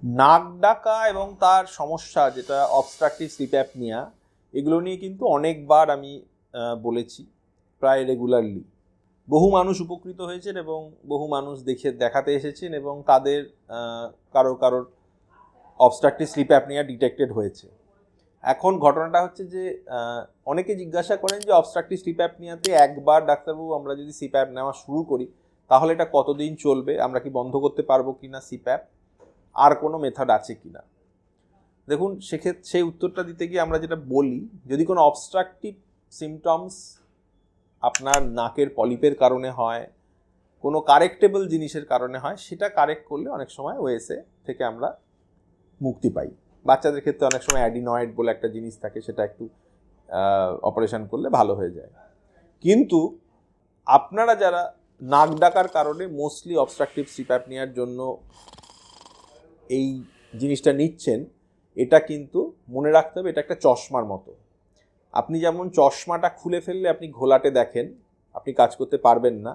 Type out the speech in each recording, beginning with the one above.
নাক ডাকা এবং তার সমস্যা যেটা অবস্ট্রাকটিভ স্লিপ অ্যাপনিয়া, এগুলো নিয়ে কিন্তু অনেকবার আমি বলেছি, প্রায় রেগুলারলি। বহু মানুষ উপকৃত হয়েছেন এবং বহু মানুষ দেখাতে এসেছেন এবং তাদের কারোর অবস্ট্রাকটিভ স্লিপ অ্যাপনিয়া ডিটেক্টেড হয়েছে। এখন ঘটনাটা হচ্ছে যে অনেকে জিজ্ঞাসা করেন যে অবস্ট্রাকটিভ স্লিপ অ্যাপনিয়াতে একবার ডাক্তারবাবু আমরা যদি সিপ্যাপ নেওয়া শুরু করি তাহলে এটা কতদিন চলবে, আমরা কি বন্ধ করতে পারবো কিনা সিপ্যাপ, আর কোনো মেথড আছে কিনা। দেখুন, সেক্ষেত্রে সেই উত্তরটা দিতে গিয়ে আমরা যেটা বলি, যদি কোনো অবস্ট্রাকটিভ সিমটমস আপনার নাকের পলিপের কারণে হয়, কোনো কারেক্টেবল জিনিসের কারণে হয়, সেটা কারেক্ট করলে অনেক সময় ওএসএ থেকে আমরা মুক্তি পাই। বাচ্চাদের ক্ষেত্রে অনেক সময় অ্যাডিনয়েড বলে একটা জিনিস থাকে, সেটা একটু অপারেশন করলে ভালো হয়ে যায়। কিন্তু আপনারা যারা নাক ডাকার কারণে মোস্টলি অবস্ট্রাকটিভ স্লিপ অ্যাপনিয়ার জন্য এই জিনিসটা নিচ্ছেন, এটা কিন্তু মনে রাখতে হবে এটা একটা চশমার মতো। আপনি যেমন চশমাটা খুলে ফেললে আপনি ঘোলাটে দেখেন, আপনি কাজ করতে পারবেন না,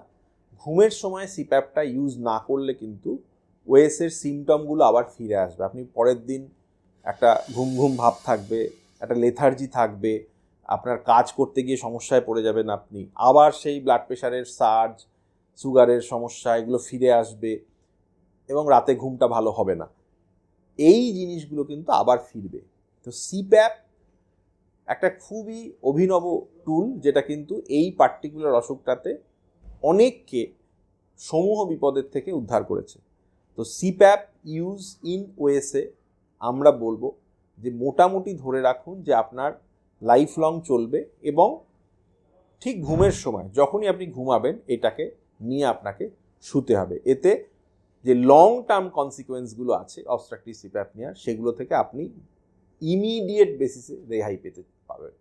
ঘুমের সময় সিপ্যাপটা ইউজ না করলে কিন্তু ওএসের সিমটমগুলো আবার ফিরে আসবে। আপনি পরের দিন একটা ঘুম ঘুম ভাব থাকবে, একটা লেথার্জি থাকবে, আপনার কাজ করতে গিয়ে সমস্যায় পড়ে যাবেন, আপনি আবার সেই ব্লাড প্রেশারের সার্জ, সুগারের সমস্যা, এগুলো ফিরে আসবে এবং রাতে ঘুমটা ভালো হবে না। এই জিনিসগুলো কিন্তু আবার ফিরবে। তো সিপ্যাপ একটা খুবই অভিনব টুল, যেটা কিন্তু এই পার্টিকুলার অসুখটাতে অনেককে সমূহ বিপদের থেকে উদ্ধার করেছে। তো সিপ্যাপ ইউজ ইন ওএসএ আমরা বলবো যে মোটামুটি ধরে রাখুন যে আপনার লাইফ লং চলবে, এবং ঠিক ঘুমের সময় যখনই আপনি ঘুমাবেন এটাকে নিয়ে আপনাকে শুতে হবে। এতে যে লং টার্ম কনসিকোয়েন্সগুলো আছে অবস্ট্রাকটিভ স্লিপ অ্যাপনিয়ার, সেগুলো থেকে আপনি ইমিডিয়েট বেসিসে রেহাই পেতে পারবেন।